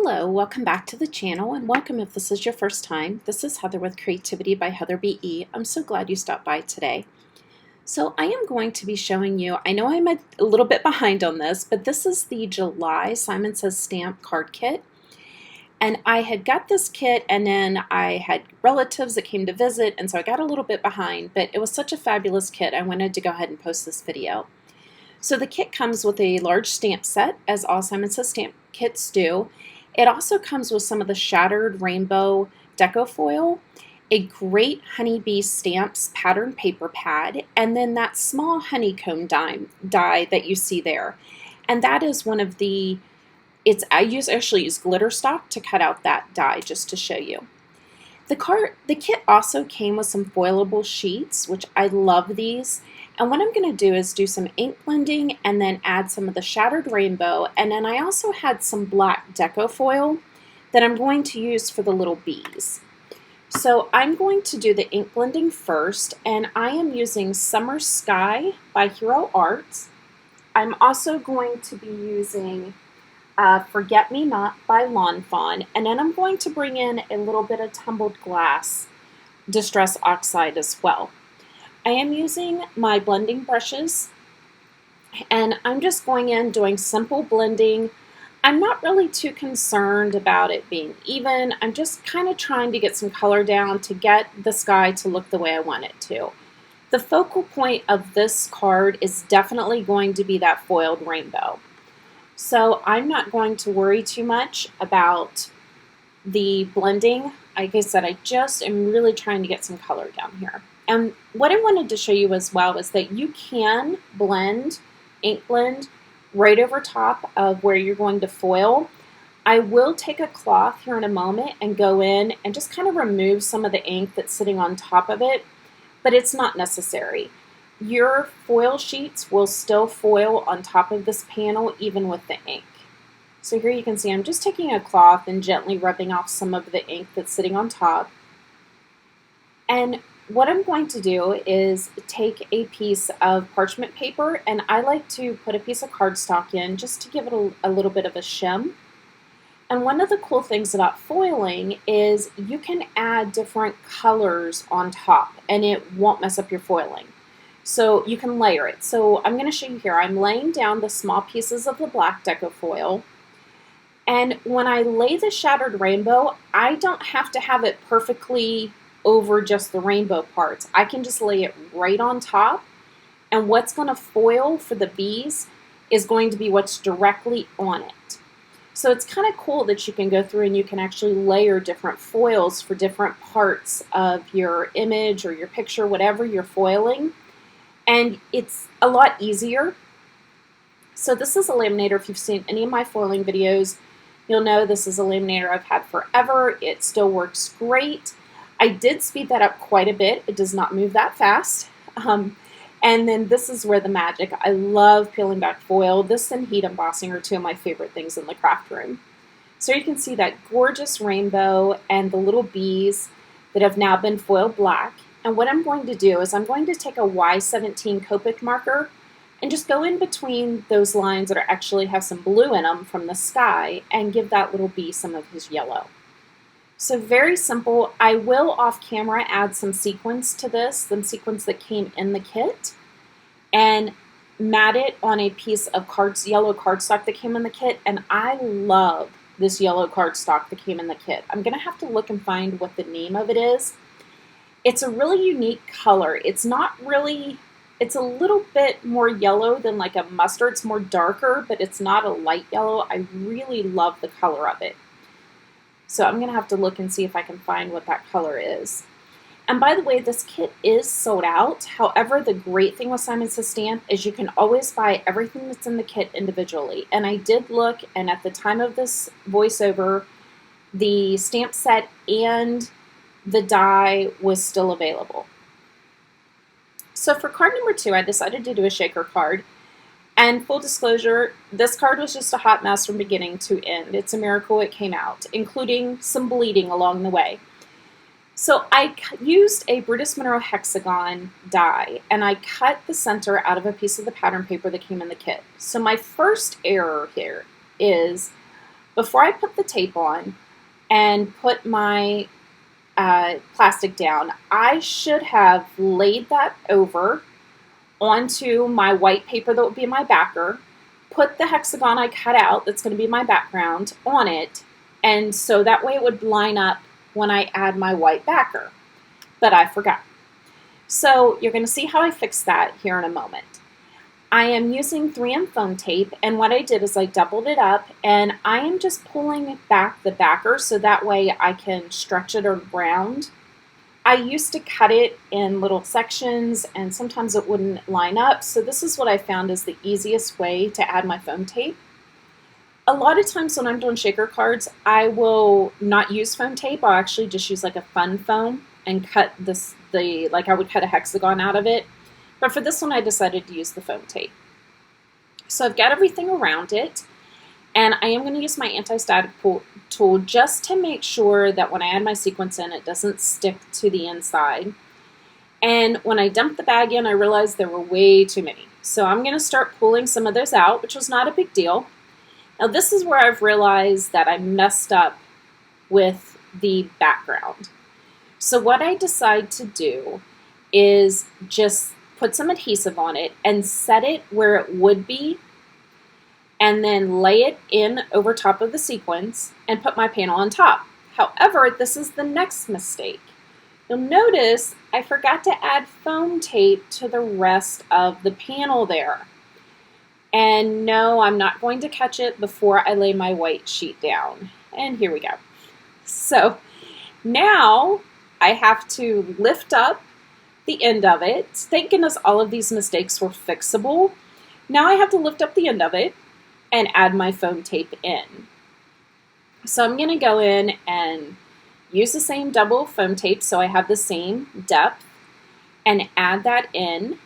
Hello, welcome back to the channel and welcome if this is your first time. This is Heather with Creativity by Heather BE. I'm so glad you stopped by today. So I am going to be showing you, I know I'm a little bit behind on this, but this is the July Simon Says Stamp card kit. And I had got this kit and then I had relatives that came to visit, and so I got a little bit behind, but it was such a fabulous kit I wanted to go ahead and post this video. So the kit comes with a large stamp set, as all Simon Says stamp kits do. It also comes with some of the shattered rainbow deco foil, a great honeybee stamps pattern paper pad, and then that small honeycomb die that you see there. And that is one of the, I actually use glitter stock to cut out that die just to show you. The kit also came with some foilable sheets, which I love these. And what I'm going to do is do some ink blending and then add some of the shattered rainbow. And then I also had some black deco foil that I'm going to use for the little bees. So I'm going to do the ink blending first, and I am using Summer Sky by Hero Arts. I'm also going to be using Forget Me Not by Fawn, and then I'm going to bring in a little bit of tumbled glass distress oxide as well. I am using my blending brushes, and I'm just going in doing simple blending. I'm not really too concerned about it being even. I'm just kind of trying to get some color down to get the sky to look the way I want it to. The focal point of this card is definitely going to be that foiled rainbow. So I'm not going to worry too much about the blending. Like I said, I just am really trying to get some color down here. And what I wanted to show you as well is that you can blend, ink blend, right over top of where you're going to foil. I will take a cloth here in a moment and go in and just kind of remove some of the ink that's sitting on top of it, but it's not necessary. Your foil sheets will still foil on top of this panel even with the ink. So here you can see I'm just taking a cloth and gently rubbing off some of the ink that's sitting on top. And what I'm going to do is take a piece of parchment paper, and I like to put a piece of cardstock in just to give it a little bit of a shim. And one of the cool things about foiling is you can add different colors on top and it won't mess up your foiling. So you can layer it. So I'm going to show you here. I'm laying down the small pieces of the black deco foil. And when I lay the shattered rainbow, I don't have to have it perfectly over just the rainbow parts. I can just lay it right on top, and what's going to foil for the bees is going to be what's directly on it. So it's kind of cool that you can go through and you can actually layer different foils for different parts of your image or your picture, whatever you're foiling, and it's a lot easier. So this is a laminator. If you've seen any of my foiling videos, you'll know this is a laminator I've had forever. It still works great. I did speed that up quite a bit. It does not move that fast. And then this is where the magic. I love peeling back foil. This and heat embossing are two of my favorite things in the craft room. So you can see that gorgeous rainbow and the little bees that have now been foiled black. And what I'm going to do is I'm going to take a Y17 Copic marker and just go in between those lines that actually have some blue in them from the sky and give that little bee some of his yellow. So very simple. I will off camera add some sequins to this, some sequins that came in the kit, and mat it on a piece of yellow cardstock that came in the kit. And I love this yellow cardstock that came in the kit. I'm going to have to look and find what the name of it is. It's a really unique color. It's not really, it's a little bit more yellow than like a mustard. It's more darker, but it's not a light yellow. I really love the color of it. So I'm going to have to look and see if I can find what that color is. And by the way, this kit is sold out. However, the great thing with Simon Says Stamp is you can always buy everything that's in the kit individually. And I did look, and at the time of this voiceover, the stamp set and the die was still available. So for card number 2, I decided to do a shaker card. And full disclosure, this card was just a hot mess from beginning to end. It's a miracle it came out, including some bleeding along the way. So I used a Brutus Monroe Hexagon die, and I cut the center out of a piece of the pattern paper that came in the kit. So my first error here is before I put the tape on and put my plastic down, I should have laid that over onto my white paper that would be my backer, put the hexagon I cut out that's going to be my background on it, and so that way it would line up when I add my white backer. But I forgot. So you're going to see how I fix that here in a moment. I am using 3M foam tape, and what I did is I doubled it up, and I am just pulling back the backer so that way I can stretch it around. I used to cut it in little sections, and sometimes it wouldn't line up, so this is what I found is the easiest way to add my foam tape. A lot of times when I'm doing shaker cards, I will not use foam tape. I'll actually just use like a fun foam and cut like I would cut a hexagon out of it. But for this one, I decided to use the foam tape. So I've got everything around it, and I am going to use my anti-static tool just to make sure that when I add my sequins in, it doesn't stick to the inside. And when I dumped the bag in, I realized there were way too many. So I'm going to start pulling some of those out, which was not a big deal. Now this is where I've realized that I messed up with the background. So what I decide to do is just put some adhesive on it and set it where it would be, and then lay it in over top of the sequins and put my panel on top. However, this is the next mistake. You'll notice I forgot to add foam tape to the rest of the panel there. And no, I'm not going to catch it before I lay my white sheet down. And here we go. So now I have to lift up the end of it. Thank goodness all of these mistakes were fixable. Now I have to lift up the end of it and add my foam tape in. So I'm going to go in and use the same double foam tape so I have the same depth and add that in.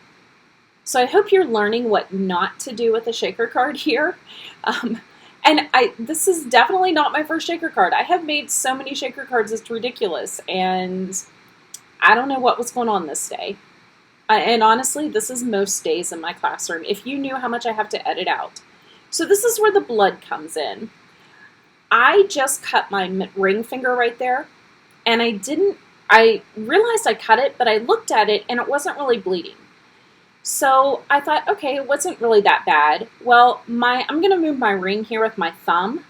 So I hope you're learning what not to do with a shaker card here. This is definitely not my first shaker card. I have made so many shaker cards, it's ridiculous, and I don't know what was going on this day. And honestly, this is most days in my classroom, if you knew how much I have to edit out. So this is where the blood comes in. I just cut my ring finger right there, and I realized I cut it, but I looked at it and it wasn't really bleeding. So I thought, okay, it wasn't really that bad. Well, I'm going to move my ring here with my thumb,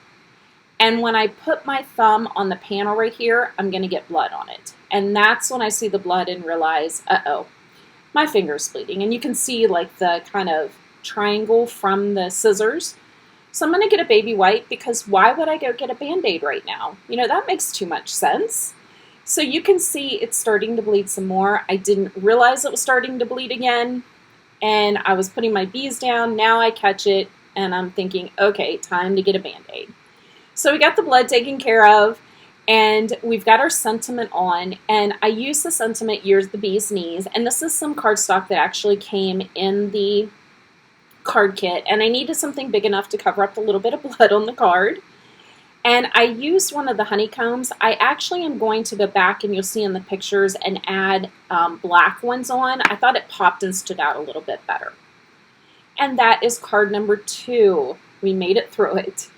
and when I put my thumb on the panel right here, I'm going to get blood on it. And that's when I see the blood and realize, uh-oh, my finger's bleeding. And you can see like the kind of triangle from the scissors. So I'm going to get a baby wipe, because why would I go get a Band-Aid right now? You know, that makes too much sense. So you can see it's starting to bleed some more. I didn't realize it was starting to bleed again, and I was putting my bees down. Now I catch it, and I'm thinking, okay, time to get a Band-Aid. So we got the blood taken care of, and we've got our sentiment on, and I use the sentiment Years the Bee's Knees, and this is some cardstock that actually came in the card kit, and I needed something big enough to cover up a little bit of blood on the card. And I used one of the honeycombs. I actually am going to go back, and you'll see in the pictures, and add black ones on. I thought it popped and stood out a little bit better. And that is card number 2. We made it through it.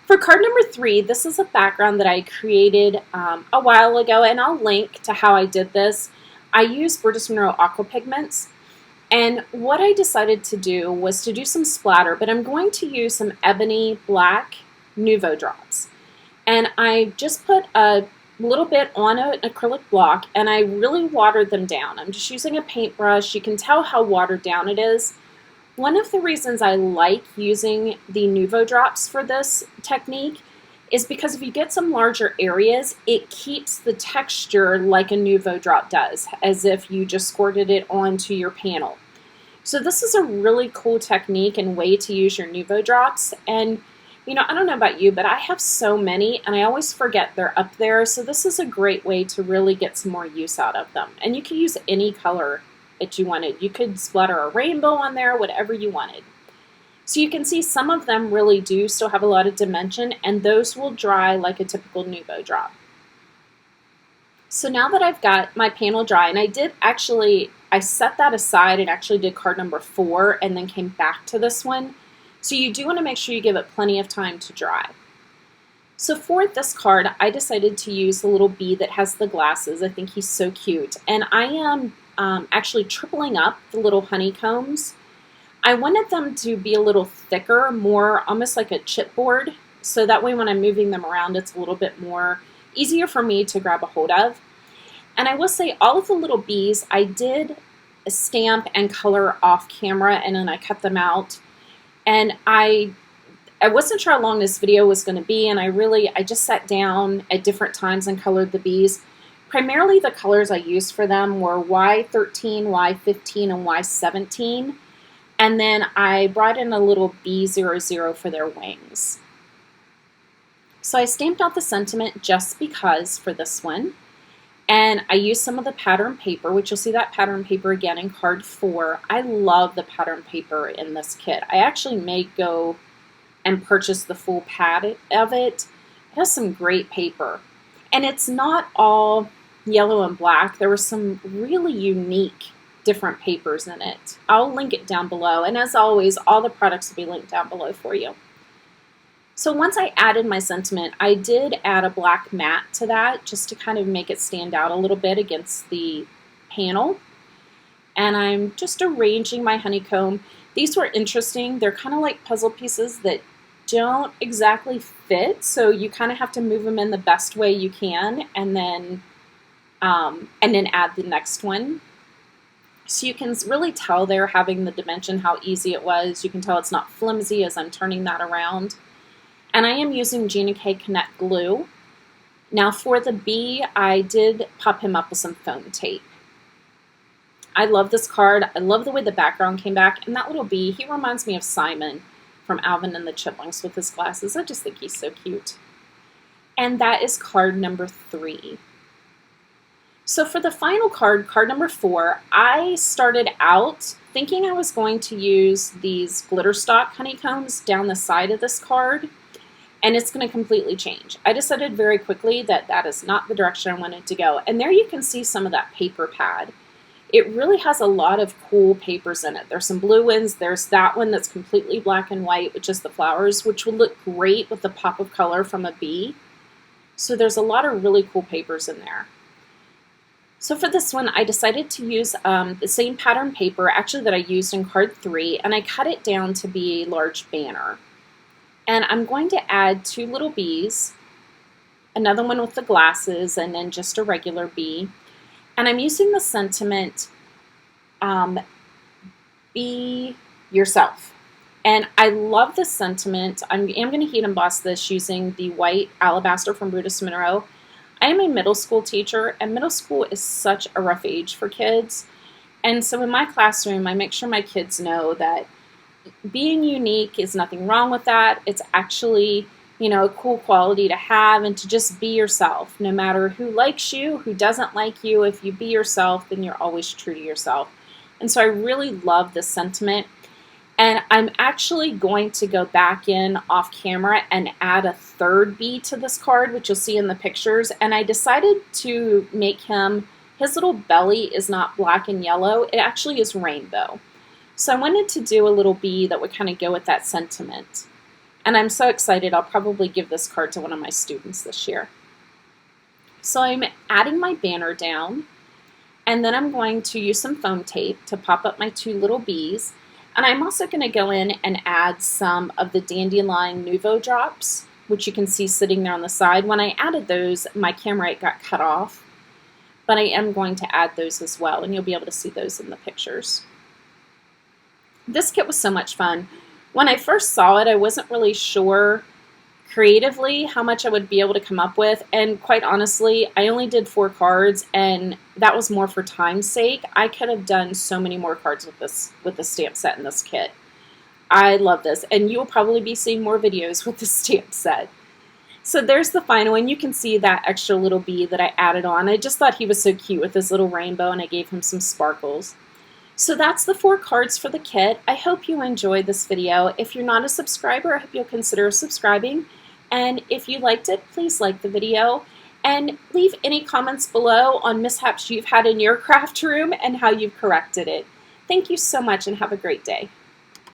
For card number 3, this is a background that I created a while ago, and I'll link to how I did this. I used British Mineral Aqua Pigments, and what I decided to do was to do some splatter, but I'm going to use some Ebony Black Nuvo drops. And I just put a little bit on an acrylic block, and I really watered them down. I'm just using a paintbrush. You can tell how watered down it is. One of the reasons I like using the Nuvo drops for this technique is because if you get some larger areas, it keeps the texture like a Nuvo drop does, as if you just squirted it onto your panel. So this is a really cool technique and way to use your Nuvo drops. And you know, I don't know about you, but I have so many, and I always forget they're up there. So this is a great way to really get some more use out of them. And you can use any color that you wanted. You could splatter a rainbow on there, whatever you wanted. So you can see some of them really do still have a lot of dimension, and those will dry like a typical Nuvo drop. So now that I've got my panel dry, and I set that aside and actually did card number 4 and then came back to this one. So you do want to make sure you give it plenty of time to dry. So for this card, I decided to use the little bee that has the glasses. I think he's so cute. And I am actually tripling up the little honeycombs. I wanted them to be a little thicker, more almost like a chipboard. So that way when I'm moving them around, it's a little bit more easier for me to grab a hold of. And I will say all of the little bees, I did stamp and color off camera, and then I cut them out. And I wasn't sure how long this video was going to be, and I just sat down at different times and colored the bees. Primarily the colors I used for them were Y13, Y15, and Y17. And then I brought in a little B00 for their wings. So I stamped out the sentiment just because for this one. And I used some of the pattern paper, which you'll see that pattern paper again in card 4. I love the pattern paper in this kit. I actually may go and purchase the full pad of it. It has some great paper. And it's not all yellow and black. There were some really unique different papers in it. I'll link it down below. And as always, all the products will be linked down below for you. So once I added my sentiment, I did add a black mat to that just to kind of make it stand out a little bit against the panel. And I'm just arranging my honeycomb. These were interesting. They're kind of like puzzle pieces that don't exactly fit, so you kind of have to move them in the best way you can, and then add the next one. So you can really tell there, having the dimension, how easy it was. You can tell it's not flimsy as I'm turning that around. And I am using Gina K Connect glue. Now for the bee, I did pop him up with some foam tape. I love this card. I love the way the background came back. And that little bee, he reminds me of Simon from Alvin and the Chipmunks with his glasses. I just think he's so cute. And that is card number 3. So for the final card, card number 4, I started out thinking I was going to use these glitter stock honeycombs down the side of this card. And it's going to completely change. I decided very quickly that that is not the direction I wanted to go. And there you can see some of that paper pad. It really has a lot of cool papers in it. There's some blue ones. There's that one that's completely black and white with just the flowers, which will look great with the pop of color from a bee. So there's a lot of really cool papers in there. So for this one, I decided to use the same pattern paper actually that I used in card 3, and I cut it down to be a large banner. And I'm going to add 2 little bees, another one with the glasses, and then just a regular bee. And I'm using the sentiment, be yourself. And I love this sentiment. I am going to heat emboss this using the white Alabaster from Brutus Monroe. I am a middle school teacher, and middle school is such a rough age for kids. And so in my classroom, I make sure my kids know that being unique is nothing wrong with that. It's actually, a cool quality to have, and to just be yourself. No matter who likes you, who doesn't like you, if you be yourself, then you're always true to yourself. And so I really love this sentiment. And I'm actually going to go back in off camera and add a 3rd bee to this card, which you'll see in the pictures. And I decided to make his little belly is not black and yellow. It actually is rainbow. So I wanted to do a little bee that would kind of go with that sentiment. And I'm so excited. I'll probably give this card to one of my students this year. So I'm adding my banner down, and then I'm going to use some foam tape to pop up my 2 little bees. And I'm also going to go in and add some of the Dandelion Nuvo drops, which you can see sitting there on the side. When I added those, my camera got cut off, but I am going to add those as well, and you'll be able to see those in the pictures. This kit was so much fun. When I first saw it, I wasn't really sure creatively how much I would be able to come up with, and quite honestly, I only did 4 cards, and that was more for time's sake. I could have done so many more cards with the stamp set in this kit. I love this, and you will probably be seeing more videos with the stamp set. So there's the final one. You can see that extra little bee that I added on. I just thought he was so cute with his little rainbow, and I gave him some sparkles. So that's the 4 cards for the kit. I hope you enjoyed this video. If you're not a subscriber, I hope you'll consider subscribing. And if you liked it, please like the video. And leave any comments below on mishaps you've had in your craft room and how you've corrected it. Thank you so much, and have a great day.